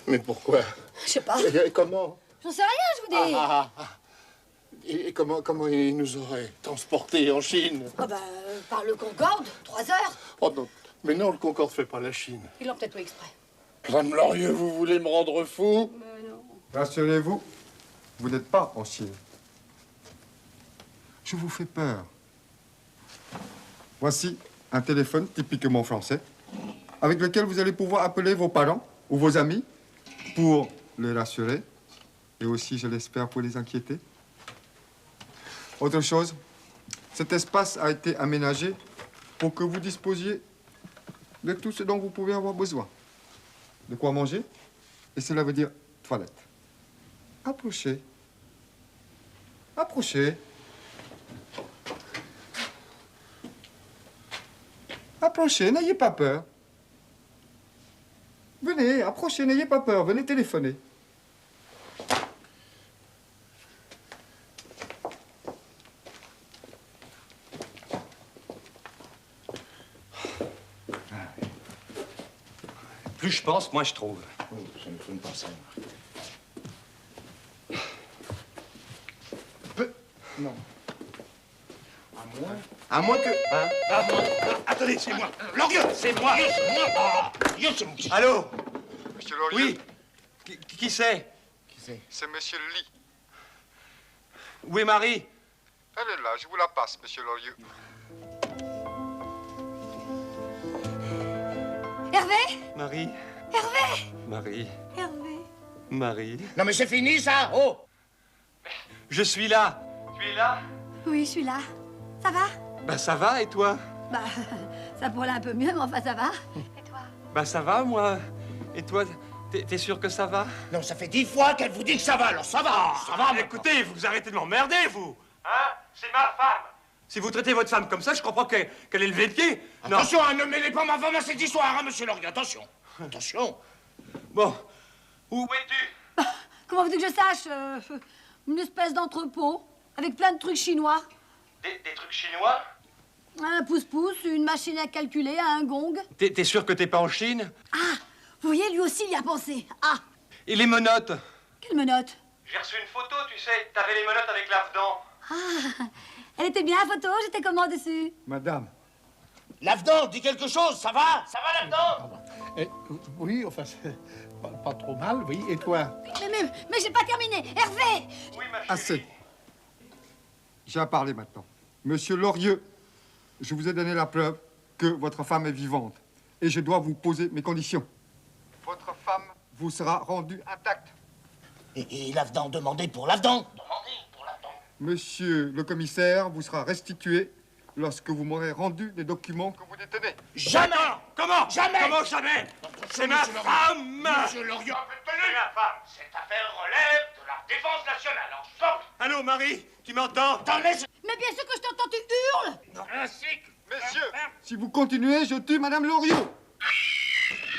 Mais pourquoi? Je sais pas. Et comment? J'en sais rien, je vous dis. Et comment ils nous auraient transportés en Chine? Ah bah, par le Concorde, 3 heures. Oh non, mais non, le Concorde fait pas la Chine. Ils l'ont peut-être fait exprès. Madame Lorieux, vous voulez me rendre fou? Rassurez-vous, vous n'êtes pas en Chine. Je vous fais peur. Voici un téléphone typiquement français, avec lequel vous allez pouvoir appeler vos parents ou vos amis pour les rassurer, et aussi, je l'espère, pour les inquiéter. Autre chose, cet espace a été aménagé pour que vous disposiez de tout ce dont vous pouvez avoir besoin. De quoi manger, et cela veut dire toilette. Approchez. Approchez. Approchez, n'ayez pas peur. Venez, approchez, n'ayez pas peur, venez téléphoner. Plus je pense, moins je trouve. Oui, ça me fait une pensée. Non. À moins que... Hein? Attendez, c'est moi. Lorieux, c'est moi. C'est moi. Allô? Monsieur Lorieux? Oui. Qui c'est? C'est Monsieur Lee. Où est Marie? Elle est là, je vous la passe, Monsieur Lorieux. Hervé? Marie. Hervé? Marie. Hervé? Marie. Non mais c'est fini ça. Oh. Je suis là. Tu es là? Oui, je suis là. Ça va? Bah ça va, et toi? Bah, ça pourrait aller un peu mieux, mais enfin, ça va. Bah ça va, moi. Et toi, t'es sûr que ça va? Non, ça fait 10 fois qu'elle vous dit que ça va, alors ça va. Ça va. Écoutez, vous arrêtez de m'emmerder, vous. Hein? C'est ma femme. Si vous traitez votre femme comme ça, je comprends qu'elle est levée de pied. Non. Attention, hein, ne mêlez pas ma femme à cette histoire, hein, monsieur Lorieux. Attention. Attention. Bon. Où es-tu? Comment veux-tu que je sache? Une espèce d'entrepôt avec plein de trucs chinois. Des trucs chinois? Un pouce-pouce, une machine à calculer, un gong. T'es sûr que t'es pas en Chine? Ah, vous voyez, lui aussi, il y a pensé. Ah, Et les menottes? quelle menotte? J'ai reçu une photo, tu sais. T'avais les menottes avec l'Afdan. Ah, elle était bien, la photo, j'étais comment dessus? Madame. L'Afdan, dis quelque chose, ça va? Ça va, l'Afdan? Oui, enfin, c'est pas trop mal, oui. Et toi? Mais j'ai pas terminé. Hervé! Oui, ma chérie. Assez. J'ai à parler maintenant. Monsieur Lorieux, je vous ai donné la preuve que votre femme est vivante. Et je dois vous poser mes conditions. Votre femme vous sera rendue intacte. Et l'Afdan, demandez pour l'Afdan. Monsieur le commissaire vous sera restitué lorsque vous m'aurez rendu les documents que vous détenez. Jamais! Comment? Jamais! Comment jamais? C'est ma femme! Monsieur Lorieux. C'est ma femme. Cette affaire relève de la défense nationale. En sorte. Allô, Marie? Tu m'entends? Mais bien sûr que je t'entends, tu hurles! Messieurs, si vous continuez, je tue Madame Lorieux.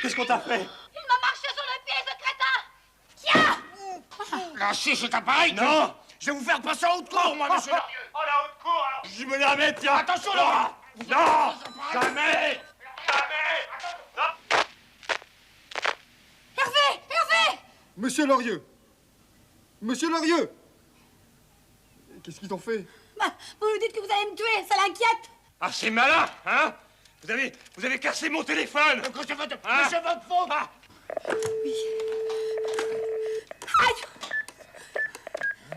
Qu'est-ce qu'on t'a fait? Il m'a marché sur le pied, ce crétin! Tiens! Lâchez cet appareil! Non! Je vais vous faire passer en haute cour, moi, monsieur Larieux! Oh, la haute cour, alors! Je me la mets, tiens! Attention, non! Larieux! Non! Jamais! Hervé! Hervé! Monsieur Larieux! Monsieur Larieux! Qu'est-ce qu'ils t'ont fait? Bah, vous nous dites que vous allez me tuer, ça l'inquiète! Ah, c'est malin, hein? Vous avez cassé mon téléphone! C'est votre Hein? faute! Oui. Aïe!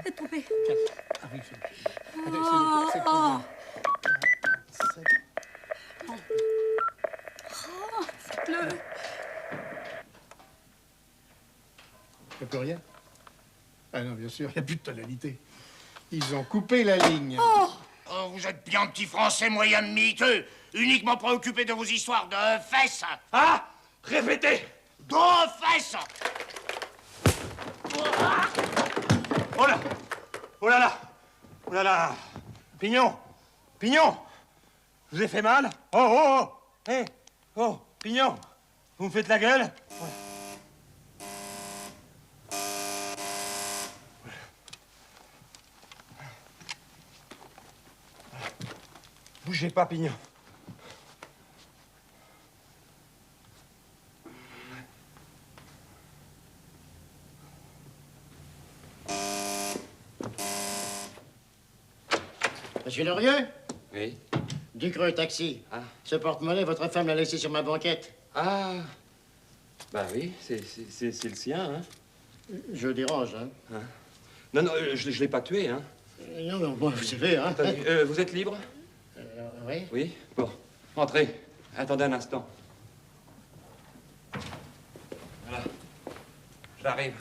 T'es trompé. Oh. Faites-le. Y'a plus rien? Ah non, bien sûr, il n'y a plus de tonalité. Ils ont coupé la ligne. Oh. Oh, vous êtes bien petit français moyen miteux, uniquement préoccupé de vos histoires de fesses. Ah! Répétez! De fesses! Oh là! Oh là là! Oh là là! Pignon! Pignon! Je vous ai fait mal? Oh, oh, oh! Hé! Oh, Pignon! Vous me faites la gueule? Voilà. Bougez pas, Pignon. Monsieur Larieux? Oui. Du Creux, taxi. Ah. Ce porte-monnaie, votre femme l'a laissé sur ma banquette. Ah. Bah oui, c'est le sien, hein. Je dérange, hein. Non, non, je l'ai pas tué, hein. Non, non, bon, vous savez, hein. Attendez, vous êtes libre? Oui. Oui? Bon, entrez. Attendez un instant. Voilà. J'arrive.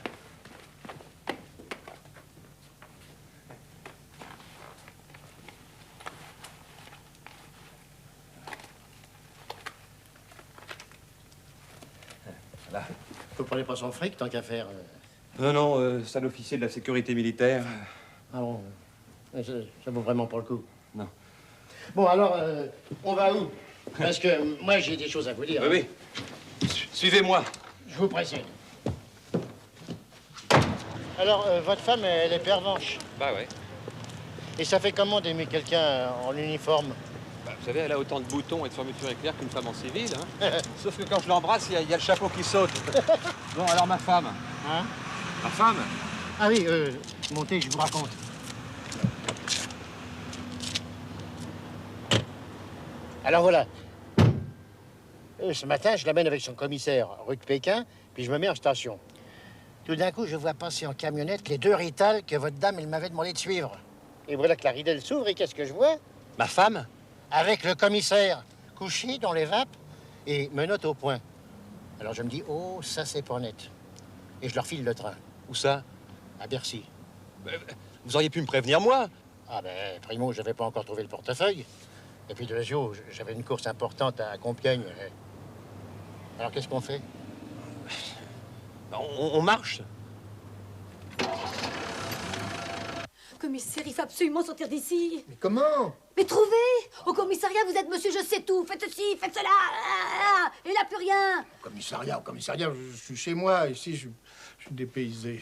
Voilà. Vous prenez pas son fric, tant qu'à faire. Non, non, c'est un officier de la sécurité militaire. Ah bon, ça vaut vraiment pas le coup. Non. Bon, alors, on va où? Parce que moi, j'ai des choses à vous dire. Oui, oui. Suivez-moi. Je vous précède. Alors, votre femme, elle est pervenche. Bah ouais. Et ça fait comment d'aimer quelqu'un en uniforme? Bah, vous savez, elle a autant de boutons et de fermetures éclair qu'une femme en civil, hein. Sauf que quand je l'embrasse, il y a le chapeau qui saute. Bon, alors ma femme. Hein? Ma femme? Ah oui, montez, je vous raconte. Alors voilà. Ce matin, je l'amène avec son commissaire, rue de Pékin, puis je me mets en station. Tout d'un coup, je vois passer en camionnette les deux Rital que votre dame, elle m'avait demandé de suivre. Et voilà que la ridelle s'ouvre et qu'est-ce que je vois? Ma femme? Avec le commissaire, couché dans les vapes et menottes au poing. Alors je me dis, oh, ça c'est pas net. Et je leur file le train. Où ça? À Bercy. Vous auriez pu me prévenir, moi? Ah ben, primo, j'avais pas encore trouvé le portefeuille. Et puis deuxièmement, j'avais une course importante à Compiègne. Alors qu'est-ce qu'on fait? On marche. Commissaire, il faut absolument sortir d'ici. Mais comment? Mais trouvez! Au commissariat, vous êtes monsieur je sais tout. Faites ceci, faites cela. Et là, plus rien. Au commissariat, je suis chez moi. Ici, je suis dépaysé.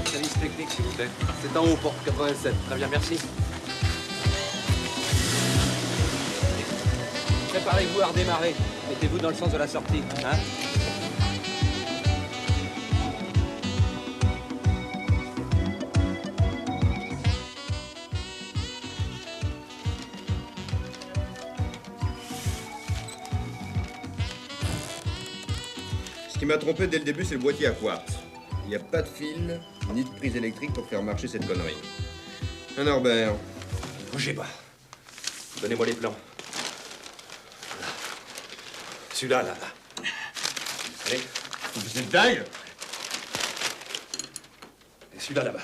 Service technique, s'il vous plaît. C'est en haut, porte 87. Très bien, merci. Préparez-vous à redémarrer. Mettez-vous dans le sens de la sortie, hein? Ce qui m'a trompé dès le début, c'est le boîtier à quartz. Il n'y a pas de fil, ni de prise électrique pour faire marcher cette connerie. Un Norbert. Bougez pas. Donnez-moi les plans. Celui-là, là. Allez. Vous êtes dingue? Et celui-là, là-bas.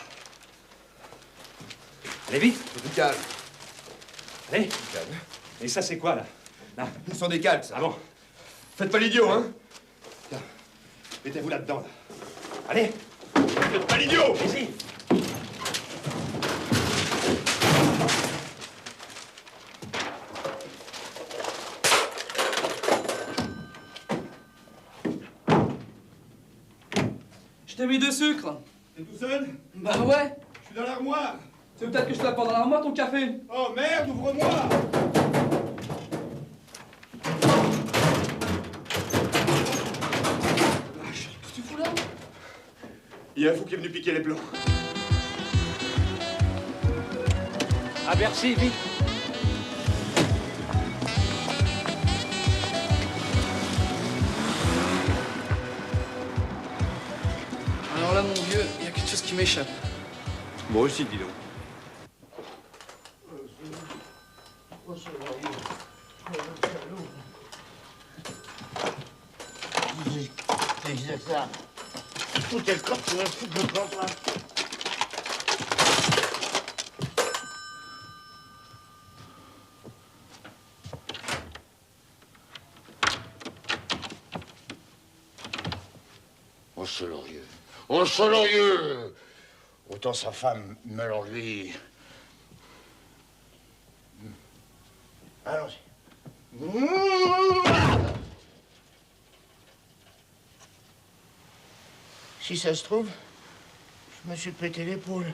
Allez vite. Du calme. Allez. Du calme. Et ça, c'est quoi, là? Là. Ce sont des calques, ça. Ah bon? Faites pas l'idiot, hein? Tiens, mettez-vous là-dedans, là. Allez. Faites pas l'idiot! Allez-y. Je t'ai mis de sucre. T'es tout seul? Bah ouais. Je suis dans l'armoire. C'est peut-être que je te la prends dans l'armoire, ton café. Oh merde, ouvre-moi! Qu'est-ce que tu fous là? Il y a un fou qui est venu piquer les plans. À Bercy, vite. Alors là, mon vieux, il y a quelque chose qui m'échappe. Moi aussi, dis donc. C'est ça. Tout est le corps, tu vas foutre le camp, toi. Oh, ce laurier. Oh, ce laurier. Autant sa femme me l'enlevait. Allons-y. Si ça se trouve, je me suis pété l'épaule.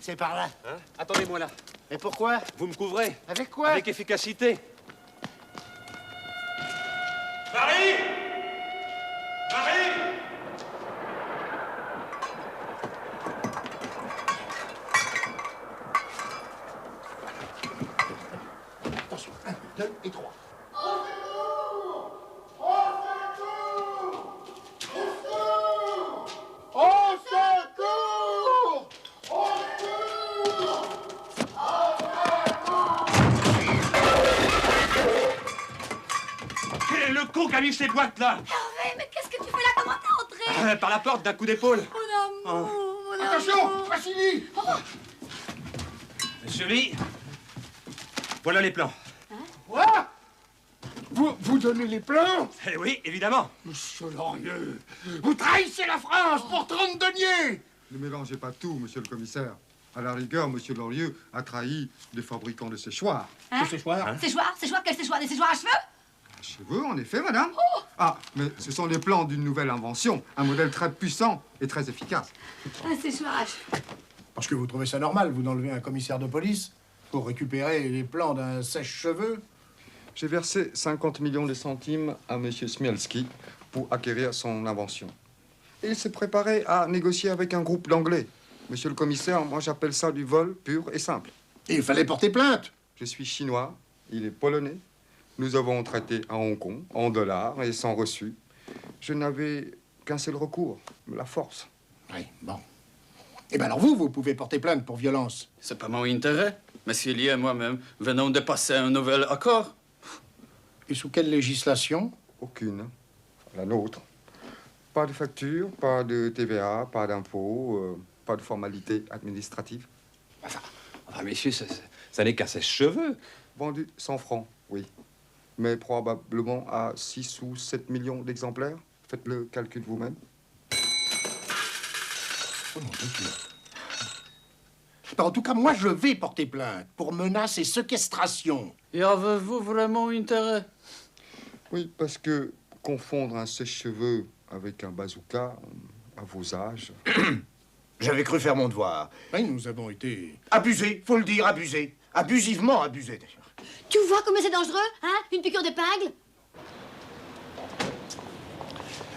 C'est par là. Hein? Attendez-moi là. Et pourquoi? Vous me couvrez. Avec quoi? Avec efficacité. Marie! Marie! Attention, 1, 2 et 3. Au secours! Quel est le con qui a mis ces boîtes là? Hervé, mais qu'est-ce que tu fais là? Comment t'es entré? Par la porte d'un coup d'épaule. Mon amour, mon amour. Attention, Vassili! Monsieur Lee, voilà les plans. Quoi? Vous donnez les plans? Eh oui, évidemment. Monsieur Lorieux, vous trahissez la France pour 30 deniers! Ne mélangez pas tout, monsieur le commissaire. À la rigueur, monsieur Lorieux a trahi les fabricants de séchoirs. Hein? Séchoir? Séchoir? Séchoir? Quel séchoir? Des séchoirs à cheveux? Chez vous, en effet, madame. Ah, mais ce sont les plans d'une nouvelle invention. Un modèle très puissant et très efficace. Un séchoir à cheveux. Parce que vous trouvez ça normal, vous d'enlever un commissaire de police pour récupérer les plans d'un sèche-cheveux? J'ai versé 50 millions de centimes à monsieur Smielski pour acquérir son invention. Et il s'est préparé à négocier avec un groupe d'anglais. Monsieur le commissaire, moi j'appelle ça du vol pur et simple. Et il fallait porter plainte. Je suis chinois, il est polonais. Nous avons traité à Hong Kong, en dollars et sans reçu. Je n'avais qu'un seul recours, la force. Oui, bon. Eh bien alors vous pouvez porter plainte pour violence. C'est pas mon intérêt. Monsieur Lee et moi-même venons de passer un nouvel accord. Et sous quelle législation? Aucune. La nôtre. Pas de facture, pas de TVA, pas d'impôt, pas de formalité administrative. Enfin, messieurs, ça n'est qu'un sèche-cheveux. Vendu 100 francs, oui. Mais probablement à 6 ou 7 millions d'exemplaires. Faites le calcul vous-même. Oh mon Dieu. En tout cas, moi, je vais porter plainte pour menace et séquestration. Et avez-vous vraiment intérêt? Oui, parce que confondre un sèche-cheveux avec un bazooka, à vos âges... J'avais cru faire mon devoir. Oui, nous avons été... Abusé, faut le dire, abusé. Abusivement abusé, d'ailleurs. Tu vois comme c'est dangereux, hein? Une piqûre d'épingle?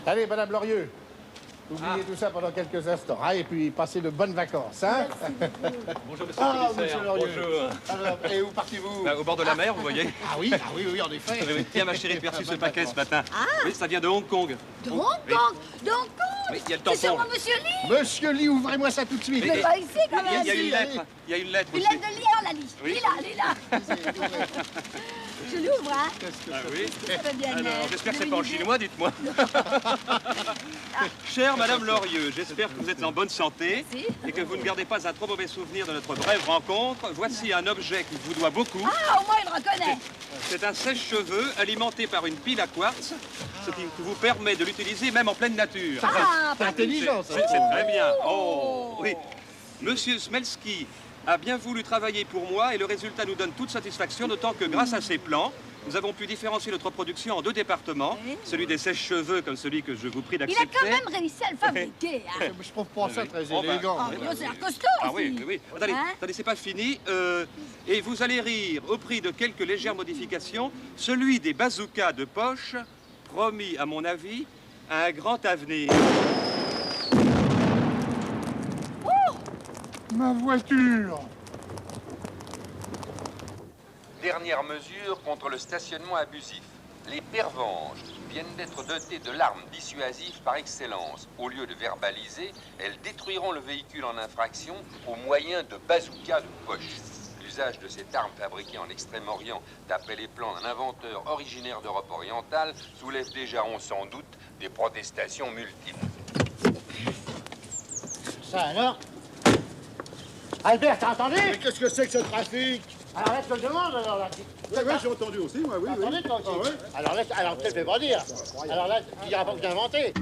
Allez, Madame Lorieux, oubliez tout ça pendant quelques instants, hein, et puis passez de bonnes vacances, hein? Bonjour, monsieur le commissaire. Monsieur Lorieux. Bonjour. Alors, et où partez-vous? Au bord de la mer, vous voyez. Ah oui, en effet. Oui, tiens, ma chérie, tu as reçu ce paquet ce matin. Ah. Oui, ça vient de Hong Kong. De Hong Kong? De Hong Kong? Oui, il y a le C'est tampon. sûrement Monsieur Lee? Monsieur Lee, ouvrez-moi ça tout de suite. Mais pas ici, quand même. Il y a une lettre. Il y a une lettre Une aussi. lettre de Lee, alors la lit. Oui. Lis-la, lis-la. Je l'ouvre, hein? Ah oui? Ça va bien Alors, être. j'espère que c'est Vous pas en avez une chinois, dites-moi. Chère Madame Lorieux, j'espère que vous êtes en bonne santé et que vous ne gardez pas un trop mauvais souvenir de notre brève rencontre. Voici un objet qui vous doit beaucoup. Ah, au moins il reconnaît. C'est un sèche-cheveux alimenté par une pile à quartz, ce qui vous permet de l'utiliser même en pleine nature. Ah, C'est intelligent, ça. C'est très bien. Oh, oui. Monsieur Smelski a bien voulu travailler pour moi et le résultat nous donne toute satisfaction, d'autant que grâce à ces plans, nous avons pu différencier notre production en 2 départements, celui des sèche-cheveux comme celui que je vous prie Il a d'accepter. quand même réussi à le fabriquer, hein? Je trouve pas ça très Oh, bah, élégant. Ah, dis donc, c'est un costaud, Ah aussi. oui, oui, oui. Attendez, Hein? attendez, c'est pas fini. Et vous allez rire, au prix de quelques légères modifications, celui des bazookas de poche, promis à mon avis, à un grand avenir. Ma voiture. Dernière mesure contre le stationnement abusif. Les pervenches viennent d'être dotées de l'arme dissuasive par excellence. Au lieu de verbaliser, elles détruiront le véhicule en infraction au moyen de bazookas de poche. L'usage de cette arme fabriquée en Extrême-Orient, d'après les plans d'un inventeur originaire d'Europe orientale, soulève déjà, on s'en doute, des protestations multiples. Ça alors? Albert, t'as entendu? Mais qu'est-ce que c'est que ce trafic? Alors là, je te le demande, alors là. Oui, j'ai entendu aussi, moi, oui. T'as entendu, toi aussi? Ah ouais? Alors là, alors peut-être, je vais pas dire. Alors là, tu diras pas que j'ai inventé.